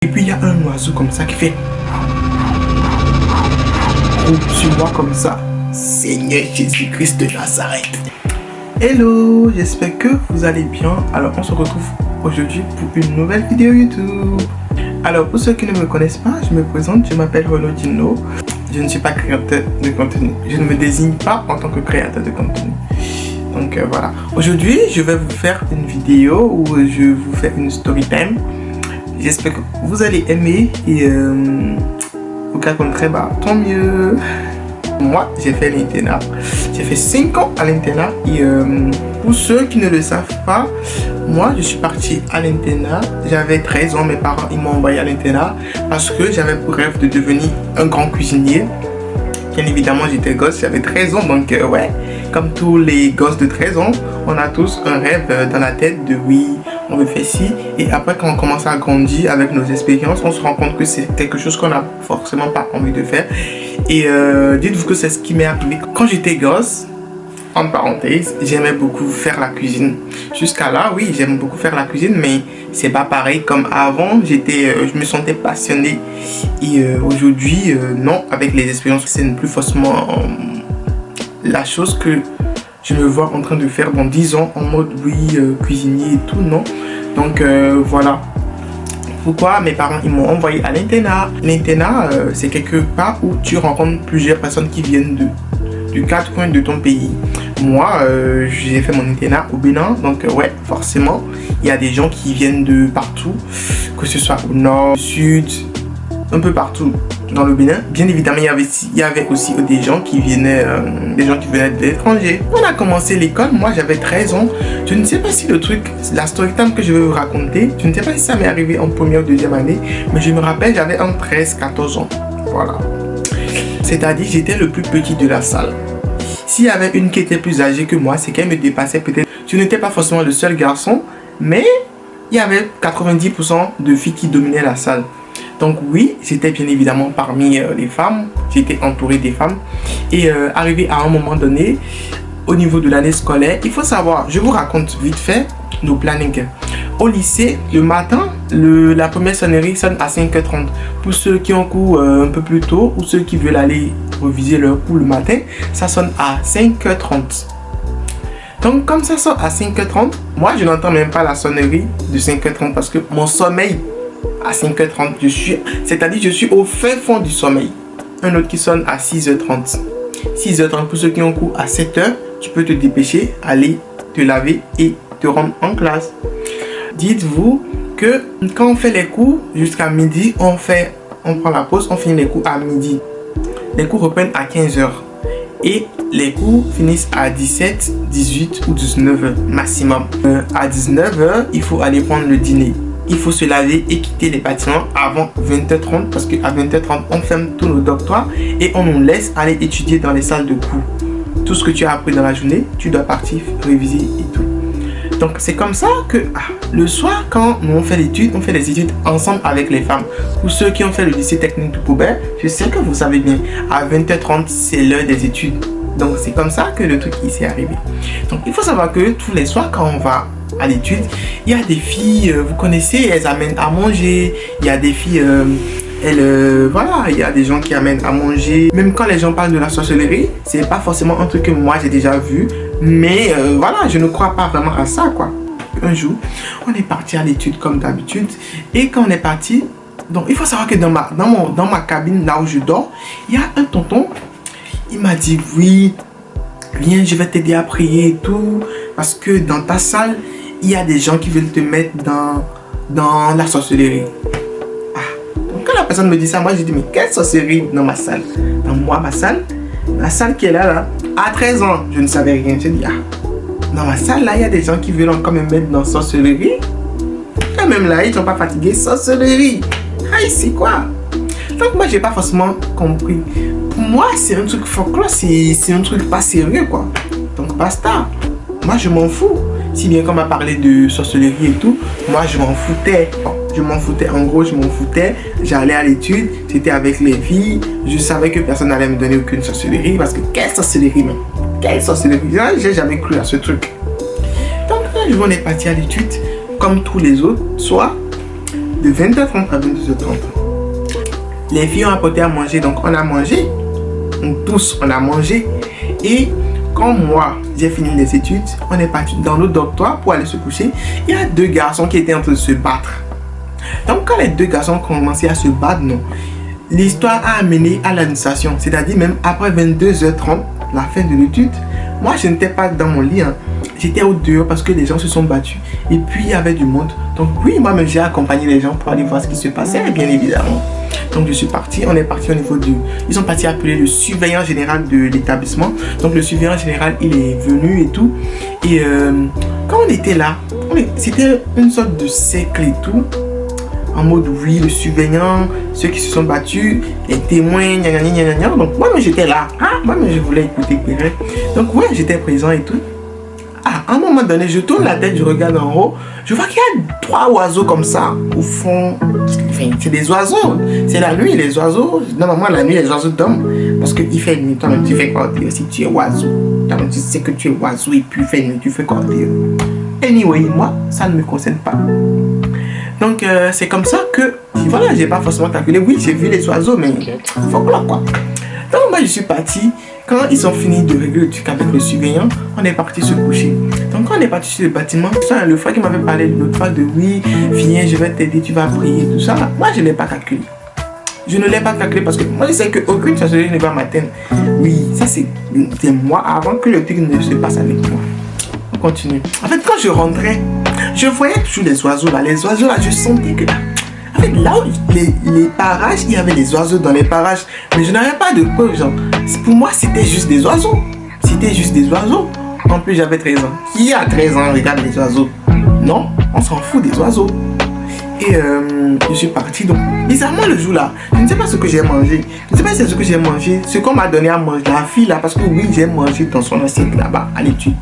Et puis il y a un oiseau comme ça qui fait sur moi comme ça. Seigneur Jésus-Christ de Nazareth. Hello, j'espère que vous allez bien. Alors on se retrouve aujourd'hui pour une nouvelle vidéo YouTube. Alors pour ceux qui ne me connaissent pas, je me présente, je m'appelle Renaud Dino. Je ne suis pas créateur de contenu. Je ne me désigne pas en tant que créateur de contenu. Donc voilà. Aujourd'hui, je vais vous faire une vidéo où je vous fais une story time. J'espère que vous allez aimer et vous raconterez, tant mieux. Moi, j'ai fait l'internat. J'ai fait 5 ans à l'internat et pour ceux qui ne le savent pas, moi, je suis parti à l'internat. J'avais 13 ans, mes parents ils m'ont envoyé à l'internat parce que j'avais pour rêve de devenir un grand cuisinier. Bien évidemment, j'étais gosse, j'avais 13 ans, donc ouais, comme tous les gosses de 13 ans, on a tous un rêve dans la tête de oui, on veut faire ci. Et après, quand on commence à grandir avec nos expériences, on se rend compte que c'est quelque chose qu'on n'a forcément pas envie de faire. Et dites-vous que c'est ce qui m'est arrivé quand j'étais gosse. En parenthèse, j'aimais beaucoup faire la cuisine. Jusqu'à là, oui, j'aime beaucoup faire la cuisine, mais c'est pas pareil comme avant. Je me sentais passionné. Et aujourd'hui, non, avec les expériences, c'est plus forcément la chose que je me vois en train de faire dans 10 ans, en mode oui, cuisinier et tout, non. Donc voilà. Pourquoi mes parents ils m'ont envoyé à l'internat. L'internat, c'est quelque part où tu rencontres plusieurs personnes qui viennent du quatre coins de ton pays. Moi, j'ai fait mon internat au Bénin, donc ouais, forcément, il y a des gens qui viennent de partout, que ce soit au nord, au sud, un peu partout dans le Bénin. Bien évidemment, il y avait aussi des gens qui venaient de l'étranger. On a commencé l'école, moi j'avais 13 ans. Je ne sais pas si le truc, la story time que je vais vous raconter, je ne sais pas si ça m'est arrivé en première ou deuxième année, mais je me rappelle, j'avais un 13-14 ans. Voilà. C'est-à-dire, j'étais le plus petit de la salle. S'il y avait une qui était plus âgée que moi, c'est qu'elle me dépassait peut-être. Je n'étais pas forcément le seul garçon, mais il y avait 90% de filles qui dominaient la salle. Donc oui, j'étais bien évidemment parmi les femmes. J'étais entouré des femmes. Et arrivé à un moment donné, au niveau de l'année scolaire, il faut savoir, je vous raconte vite fait nos plannings. Au lycée, le matin, la première sonnerie sonne à 5h30. Pour ceux qui ont cours un peu plus tôt ou ceux qui veulent aller réviser leur cours le matin, ça sonne à 5h30. Donc comme ça sonne à 5h30, moi je n'entends même pas la sonnerie de 5h30 parce que mon sommeil à 5h30, je suis au fin fond du sommeil. Un autre qui sonne à 6h30. 6h30 pour ceux qui ont cours à 7h, tu peux te dépêcher, aller te laver et te rendre en classe. Dites-vous que quand on fait les cours jusqu'à midi, on prend la pause, on finit les cours à midi. Les cours reprennent à 15h. Et les cours finissent à 17, 18 ou 19h maximum. À 19h, il faut aller prendre le dîner. Il faut se laver et quitter les bâtiments avant 20h30 parce qu'à 20h30, on ferme tous nos dortoirs et on nous laisse aller étudier dans les salles de cours. Tout ce que tu as appris dans la journée, tu dois partir réviser et tout. Donc c'est comme ça que le soir, quand nous on fait les études ensemble avec les femmes. Pour ceux qui ont fait le lycée technique de Poubelle, je sais que vous savez bien, à 20h30, c'est l'heure des études. Donc c'est comme ça que le truc s'est arrivé. Donc il faut savoir que tous les soirs, quand on va à l'étude, il y a des filles, vous connaissez, elles amènent à manger. Il y a des filles, voilà, il y a des gens qui amènent à manger. Même quand les gens parlent de la sorcellerie, c'est pas forcément un truc que moi j'ai déjà vu. Mais voilà, je ne crois pas vraiment à ça, quoi. Un jour, on est parti à l'étude comme d'habitude. Et quand on est parti, donc il faut savoir que dans ma cabine, là où je dors, il y a un tonton. Il m'a dit, oui, viens, je vais t'aider à prier et tout. Parce que dans ta salle, il y a des gens qui veulent te mettre dans la sorcellerie. Donc quand la personne me dit ça, moi je dis, mais quelle sorcellerie dans ma salle? Dans ma salle, la salle qui est là, à 13 ans, je ne savais rien. Je dis, dans ma salle, là, il y a des gens qui veulent encore me mettre dans sorcellerie. Quand même là, ils ne sont pas fatigués, sorcellerie. C'est quoi? Donc moi, j'ai pas forcément compris. Pour moi, c'est un truc folklore, c'est un truc pas sérieux, quoi. Donc basta. Moi, je m'en fous. Si bien qu'on m'a parlé de sorcellerie et tout, moi, je m'en foutais. Je m'en foutais, en gros, je m'en foutais. J'allais à l'étude, j'étais avec les filles. Je savais que personne n'allait me donner aucune sorcellerie. Parce que quelle sorcellerie, même? Quelle sorcellerie? J'ai jamais cru à ce truc. Donc, un jour, on est parti à l'étude, comme tous les autres. Soit de 20h30 à 22h30. Les filles ont apporté à manger, donc on a mangé. Tous, on a mangé. Et quand moi, j'ai fini les études, on est parti dans le dortoir pour aller se coucher. Il y a 2 garçons qui étaient en train de se battre. Donc quand les 2 garçons ont commencé à se battre, non, l'histoire a amené à l'administration. C'est-à-dire même après 22h30, la fin de l'étude, moi je n'étais pas dans mon lit. J'étais au dehors parce que les gens se sont battus. Et puis il y avait du monde. Donc oui, moi-même j'ai accompagné les gens pour aller voir ce qui se passait, bien évidemment. Donc je suis parti, on est parti au niveau du... Ils sont partis appeler le surveillant général de l'établissement. Donc le surveillant général, il est venu et tout. Et quand on était là, c'était une sorte de cercle et tout. En mode oui, le surveillant, ceux qui se sont battus, les témoins, gna gna gna gna. Donc moi-même j'étais là. Moi-même je voulais écouter. Donc ouais, j'étais présent et tout. À un moment donné, je tourne la tête, je regarde en haut, je vois qu'il y a 3 oiseaux comme ça au fond. Enfin, c'est des oiseaux. C'est la nuit, les oiseaux. Normalement, la nuit, les oiseaux dorment. Parce qu'il fait nuit, toi-même, tu fais quoi dire si tu es oiseau. Toi-même, tu sais que tu es oiseau et puis il fait nuit, tu fais quoi dire. Anyway, moi, ça ne me concerne pas. Donc, c'est comme ça que, voilà, j'ai pas forcément calculé. Oui, j'ai vu les oiseaux, mais voilà quoi. Donc, moi, je suis parti. Quand ils ont fini de régler le truc avec le surveillant, on est parti se coucher. Donc quand on est parti sur le bâtiment, ça, le frère qui m'avait parlé l'autre fois de oui, viens, je vais t'aider, tu vas prier, tout ça. Moi, je ne l'ai pas calculé. Je ne l'ai pas calculé parce que moi, je sais qu'aucune sorcellerie ne va m'atteindre. Oui, ça c'est moi avant que le truc ne se passe avec moi. On continue. En fait, quand je rentrais, je voyais toujours les oiseaux là. Les oiseaux là, je sentais que là. En fait, là où les parages, il y avait des oiseaux dans les parages. Mais je n'avais pas de quoi, genre. Pour moi, c'était juste des oiseaux. C'était juste des oiseaux. En plus, j'avais 13 ans. Qui a 13 ans regarde les oiseaux? Non, on s'en fout des oiseaux. Et je suis parti. Donc, bizarrement, le jour là, je ne sais pas ce que j'ai mangé. Je ne sais pas si c'est ce que j'ai mangé. Ce qu'on m'a donné à manger. La fille là, parce que oui, j'ai mangé dans son assiette là-bas à l'étude.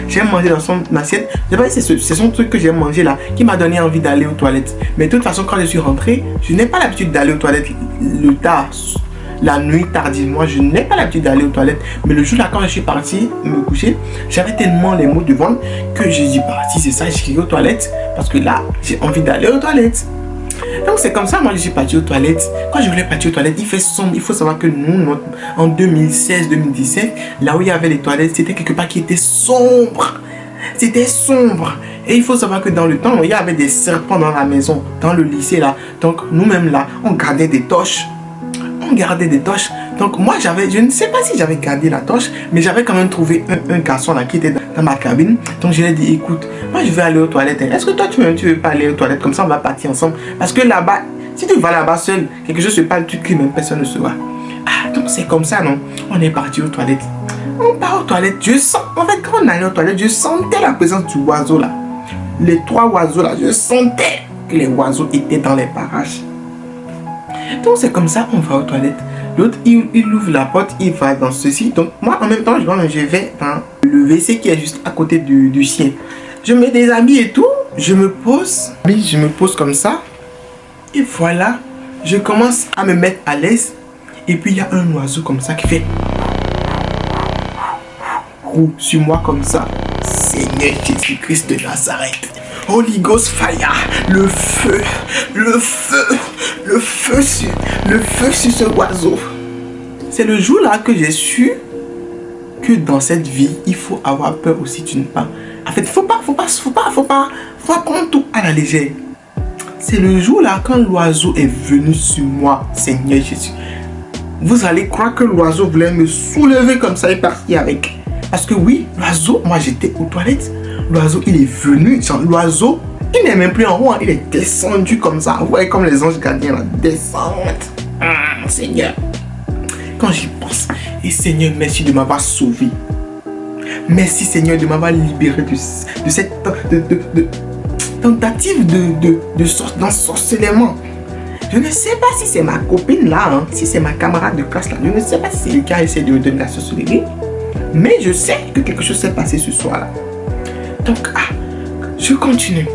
J'ai mangé dans son assiette. Je ne sais pas si c'est son truc que j'ai mangé là qui m'a donné envie d'aller aux toilettes. Mais de toute façon, quand je suis rentré, je n'ai pas l'habitude d'aller aux toilettes le tard. La nuit tardivement, je n'ai pas l'habitude d'aller aux toilettes. Mais le jour là, quand je suis parti me coucher, j'avais tellement les maux de ventre que j'ai dit parti, c'est ça, j'irai aux toilettes. Parce que là, j'ai envie d'aller aux toilettes. Donc c'est comme ça, moi je suis parti aux toilettes. Quand je voulais partir aux toilettes, il fait sombre. Il faut savoir que nous, en 2016-2017, là où il y avait les toilettes, c'était quelque part qui était sombre. C'était sombre. Et il faut savoir que dans le temps, il y avait des serpents dans la maison, dans le lycée là. Donc nous-mêmes là, on gardait des torches. Donc moi je ne sais pas si j'avais gardé la torche, mais j'avais quand même trouvé un garçon là qui était dans ma cabine. Donc je lui ai dit écoute, moi je vais aller aux toilettes. Est-ce que toi tu veux pas aller aux toilettes? Comme ça on va partir ensemble. Parce que là-bas, si tu vas là-bas seul, quelque chose se passe, tu cries, même personne ne se voit. Donc c'est comme ça, non? On est parti aux toilettes. On part aux toilettes, en fait quand on allait aux toilettes, je sentais la présence du oiseau là. Les 3 oiseaux là, je sentais que les oiseaux étaient dans les parages. Donc c'est comme ça, on va aux toilettes. L'autre, il ouvre la porte, il va dans ceci. Donc moi, en même temps, je vais dans le WC qui est juste à côté du sien. Je mets des habits et tout. Je me pose comme ça. Et voilà, je commence à me mettre à l'aise. Et puis il y a un oiseau comme ça qui fait sur moi comme ça. Seigneur Jésus-Christ de Nazareth. Holy Ghost Fire, le feu sur ce oiseau. C'est le jour là que j'ai su que dans cette vie, il faut avoir peur aussi d'une part. En fait, faut pas prendre tout à la légère. C'est le jour là quand l'oiseau est venu sur moi, Seigneur Jésus. Vous allez croire que l'oiseau voulait me soulever comme ça et partir avec. Parce que oui, l'oiseau, moi j'étais aux toilettes. L'oiseau, il est venu. L'oiseau, il n'est même plus en haut. Il est descendu comme ça. Vous voyez comme les anges gardiens là, descendent. Seigneur. Quand j'y pense, et Seigneur, merci de m'avoir sauvé. Merci Seigneur de m'avoir libéré de cette tentative d'ensorcellement. Je ne sais pas si c'est ma copine là, si c'est ma camarade de classe là. Je ne sais pas si c'est lui qui a essayé de me donner la sorcellerie. Mais je sais que quelque chose s'est passé ce soir là. Donc, je continue.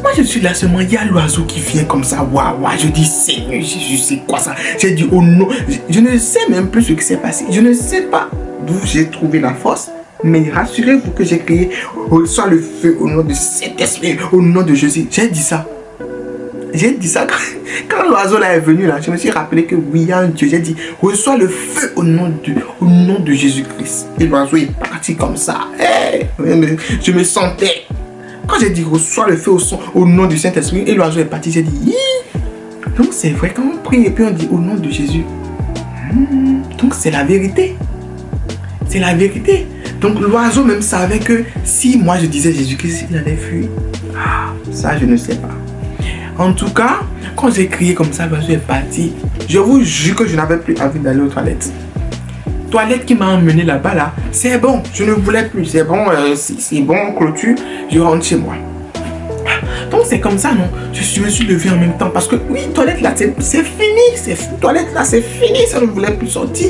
Moi, je suis là seulement, il y a l'oiseau qui vient comme ça. Waouh, je dis, Seigneur Jésus, c'est quoi ça? J'ai dit, oh non, je ne sais même plus ce qui s'est passé. Je ne sais pas d'où j'ai trouvé la force. Mais rassurez-vous que j'ai crié, soit le feu au nom de cet esprit, au nom de Jésus. J'ai dit ça. J'ai dit ça quand l'oiseau là est venu là, je me suis rappelé que oui, il y a un Dieu. J'ai dit, reçois le feu au nom de Jésus-Christ. Et l'oiseau est parti comme ça. Hey, je me sentais. Quand j'ai dit, reçois le feu au nom du Saint-Esprit, et l'oiseau est parti, j'ai dit, hi. Donc c'est vrai, quand on prie et puis on dit au nom de Jésus. Donc c'est la vérité. C'est la vérité. Donc l'oiseau même savait que si moi je disais Jésus-Christ, il allait fuir. Ah, ça je ne sais pas. En tout cas, quand j'ai crié comme ça, l'oiseau est parti. Je vous jure que je n'avais plus envie d'aller aux toilettes. Toilette qui m'a emmené là-bas là, c'est bon, je ne voulais plus. C'est bon, c'est bon, clôture, je rentre chez moi. Donc c'est comme ça, non? Je me suis levé en même temps parce que oui, toilette là, c'est fini. Toilette là, c'est fini, ça ne voulait plus sortir.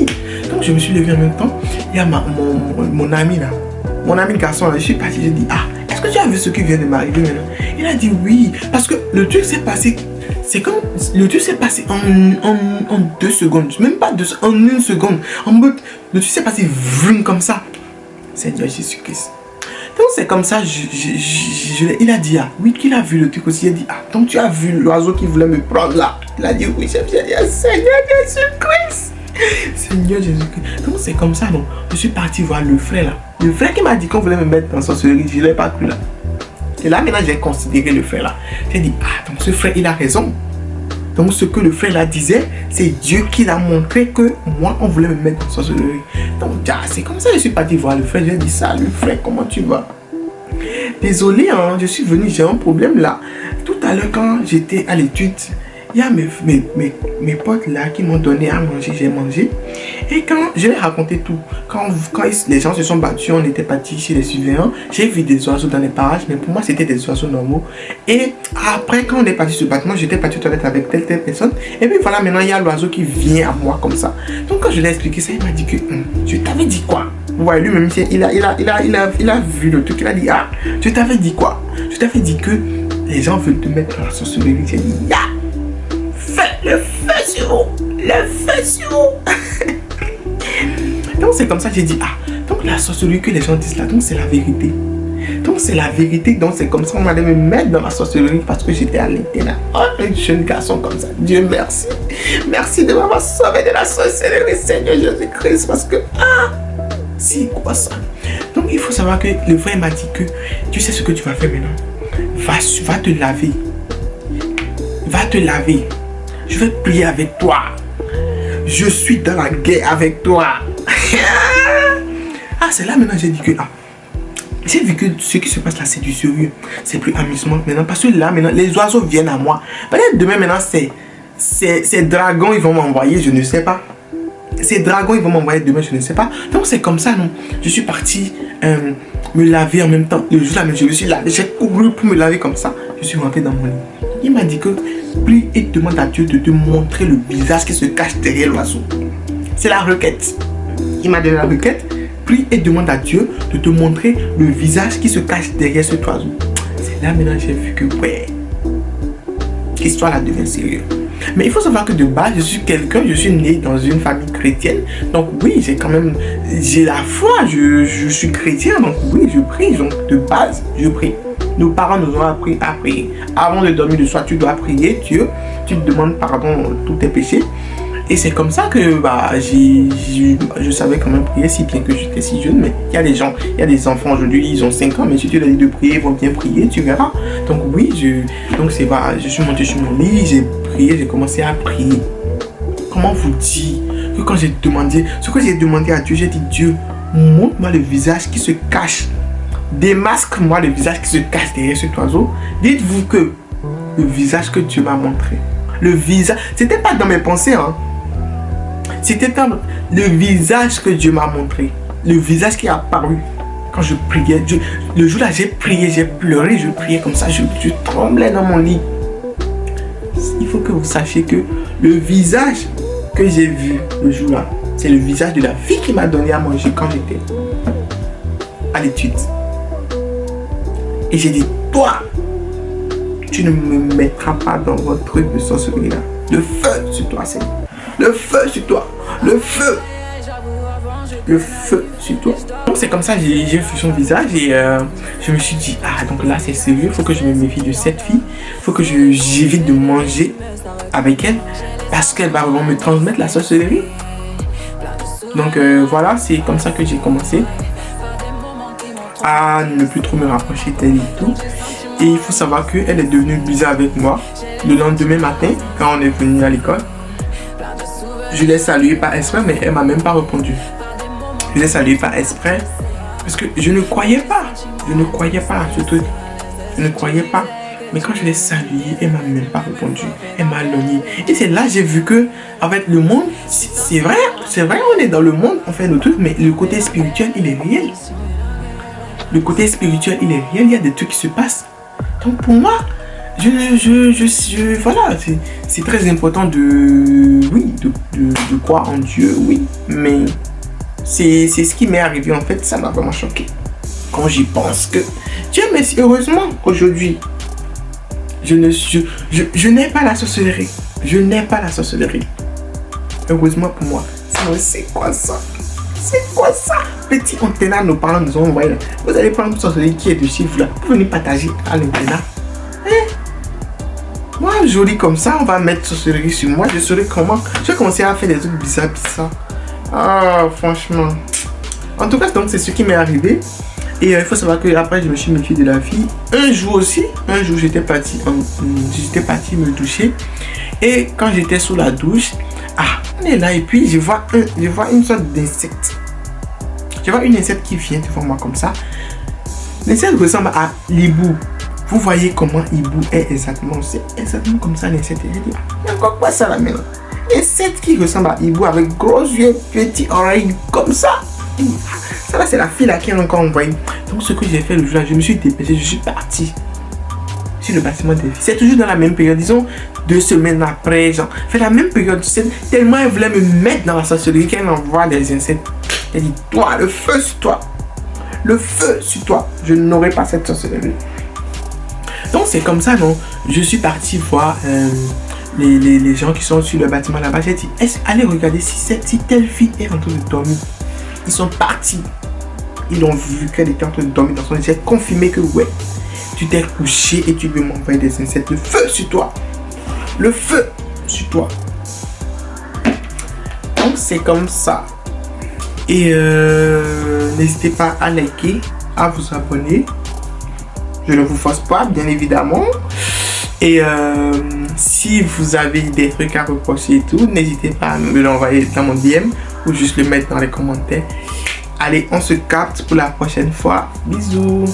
Donc je me suis levé en même temps. Il y a mon ami là, mon ami garçon là, je suis parti, j'ai dit, ah, est-ce que tu as vu ce qui vient de m'arriver maintenant? Il a dit oui, parce que le truc s'est passé, c'est comme, le truc s'est passé en 2 secondes, même pas en 1 seconde. En mode, le truc s'est passé vroom comme ça. Seigneur Jésus-Christ. Donc c'est comme ça, il a dit, ah, oui, qu'il a vu le truc aussi. Il a dit, ah, donc tu as vu l'oiseau qui voulait me prendre là. Il a dit, oui, j'ai dit, Seigneur Jésus-Christ. Seigneur Jésus-Christ. Donc c'est comme ça, donc je suis parti voir le frère là. Le frère qui m'a dit qu'on voulait me mettre en sorcellerie, je ne l'ai pas cru là. Et là maintenant j'ai considéré le frère là. J'ai dit, ah, donc ce frère il a raison. Donc ce que le frère là disait, c'est Dieu qui l'a montré que moi on voulait me mettre en sorcellerie. Donc c'est comme ça que je suis parti voir le frère. J'ai dit, salut frère, comment tu vas? Désolé, hein, je suis venu, j'ai un problème là. Tout à l'heure quand j'étais à l'étude, il y a mes potes là qui m'ont donné à manger, j'ai mangé. Et quand je vais raconter tout, quand les gens se sont battus, on était partis chez les surveillants, j'ai vu des oiseaux dans les parages, mais pour moi c'était des oiseaux normaux. Et après quand on est parti se battre, moi j'étais parti aux toilettes avec telle personne. Et puis voilà, maintenant il y a l'oiseau qui vient à moi comme ça. Donc quand je l'ai expliqué ça, il m'a dit que je t'avais dit quoi? Ouais, lui-même il a vu le truc, il a dit, ah, je t'avais dit quoi? Je t'avais dit que les gens veulent te mettre en sorcellerie. J'ai dit, ya! Le feu sur vous, le feu sur vous. Donc c'est comme ça que j'ai dit, ah, donc la sorcellerie que les gens disent là, donc c'est la vérité. Donc c'est la vérité, donc c'est comme ça qu'on allait me mettre dans la sorcellerie parce que j'étais à l'intérieur. Oh, un jeune garçon comme ça, Dieu merci. Merci de m'avoir sauvé de la sorcellerie, Seigneur Jésus-Christ, parce que, ah, c'est quoi ça? Donc il faut savoir que le frère m'a dit que, tu sais ce que tu vas faire maintenant? Va te laver. Va te laver. Je vais prier avec toi. Je suis dans la guerre avec toi. Ah, c'est là maintenant j'ai dit que, ah, j'ai vu que ce qui se passe là, c'est du sérieux. C'est plus amusement maintenant. Parce que là, maintenant, les oiseaux viennent à moi. Peut-être demain, maintenant, ces dragons, ils vont m'envoyer, je ne sais pas. Ces dragons, ils vont m'envoyer demain, je ne sais pas. Donc, c'est comme ça, non? Je suis parti me laver en même temps. Le jour là, je me suis lavé. J'ai couru pour me laver comme ça. Je suis rentré dans mon lit. Il m'a dit que prie et demande à Dieu de te montrer le visage qui se cache derrière l'oiseau. C'est la requête. Il m'a donné la requête. Prie et demande à Dieu de te montrer le visage qui se cache derrière cet oiseau. C'est là maintenant que j'ai vu que ouais, l'histoire là devient sérieuse. Mais il faut savoir que de base, je suis né dans une famille chrétienne. Donc oui, j'ai la foi, je suis chrétien. Donc oui, je prie. Donc de base, je prie. Nos parents nous ont appris à prier. Avant de dormir le soir, tu dois prier Dieu. Tu te demandes pardon de tous tes péchés. Et c'est comme ça que bah, je savais quand même prier, si bien que j'étais si jeune. Mais il y a des gens, il y a des enfants aujourd'hui, ils ont 5 ans, mais si tu leur dis de prier, ils vont bien prier, tu verras. Donc oui, je suis monté sur mon lit, j'ai prié, j'ai commencé à prier. Comment vous dire que quand j'ai demandé, ce que j'ai demandé à Dieu, j'ai dit, Dieu, montre-moi le visage qui se cache. Démasque-moi le visage qui se cache derrière cet oiseau. Dites-vous que le visage que Dieu m'a montré, le visage, c'était pas dans mes pensées, hein. C'était dans le visage que Dieu m'a montré, le visage qui est apparu quand je priais. Le jour là, j'ai prié, j'ai pleuré, je priais comme ça, je tremblais dans mon lit. Il faut que vous sachiez que le visage que j'ai vu le jour là, c'est le visage de la fille qui m'a donné à manger quand j'étais à l'étude. Et j'ai dit, toi, tu ne me mettras pas dans votre truc de sorcellerie là. Le feu sur toi, Seigneur. Le feu sur toi. Le feu. le feu sur toi. Donc c'est comme ça, j'ai vu son visage et je me suis dit, ah donc là c'est sérieux, il faut que je me méfie de cette fille, il faut que j'évite de manger avec elle parce qu'elle va vraiment me transmettre la sorcellerie. Donc voilà, c'est comme ça que j'ai commencé à ne plus trop me rapprocher d'elle et tout. Et il faut savoir qu'elle est devenue bizarre avec moi le lendemain matin quand on est venu à l'école. Je l'ai salué par exprès, mais elle m'a même pas répondu. Je l'ai salué par exprès parce que je ne croyais pas. Je ne croyais pas ce truc. Je ne croyais pas. Mais quand je l'ai salué, elle m'a même pas répondu. Elle m'a logné. Et c'est là que j'ai vu que, en fait, le monde, c'est vrai, on est dans le monde, on fait nos trucs, mais le côté spirituel, il est réel. Le côté spirituel, il est réel. Il y a des trucs qui se passent. Donc pour moi, voilà, c'est très important de croire en Dieu, oui, mais c'est ce qui m'est arrivé en fait, ça m'a vraiment choqué. Quand j'y pense que, Dieu merci, heureusement aujourd'hui, je n'ai pas la sorcellerie, je n'ai pas la sorcellerie. Heureusement pour moi, sinon c'est quoi ça? C'est quoi ça? Petit antenna, nos parents nous ont envoyé là. Vous allez prendre une sorcellerie qui est de chiffre là, pour venir partager à l'antenna. Moi, joli comme ça, on va mettre sorcellerie sur moi. Je saurais comment. Je vais commencer à faire des trucs bizarres. Ah, franchement. En tout cas, donc c'est ce qui m'est arrivé. Et il faut savoir que après, je me suis méfié de la fille. Un jour, j'étais parti me doucher. Et quand j'étais sous la douche, on est là et puis je vois une sorte d'insecte. Je vois une insecte qui vient devant moi comme ça. L'insecte ressemble à l'hibou. Vous voyez comment hibou est exactement. C'est exactement comme ça l'insecte. J'ai dit, il y a encore quoi ça là maintenant? L'insecte qui ressemble à hibou avec gros yeux, petites oreilles comme ça. Ça là c'est la fille là qui a encore envoyé. Donc ce que j'ai fait le jour là, je me suis dépêché, je suis parti sur le bâtiment des filles. C'est toujours dans la même période, disons 2 semaines après, genre, fait la même période. Tellement elle voulait me mettre dans la sorcellerie qu'elle envoie des insectes. Elle dit, toi, le feu sur toi. Le feu sur toi. Je n'aurai pas cette sorcellerie. Donc c'est comme ça, non? Je suis parti voir les gens qui sont sur le bâtiment là-bas. J'ai dit, allez regarder si telle fille est en train de dormir. Ils sont partis. Ils ont vu qu'elle était en train de dormir dans son lit. J'ai confirmé que ouais, tu t'es couché et tu veux m'envoyer des insectes. Le feu sur toi. Le feu sur toi. Donc c'est comme ça. Et n'hésitez pas à liker, à vous abonner. Je ne vous force pas, bien évidemment. Et si vous avez des trucs à reprocher et tout, n'hésitez pas à me l'envoyer dans mon DM ou juste le mettre dans les commentaires. Allez, on se capte pour la prochaine fois. Bisous.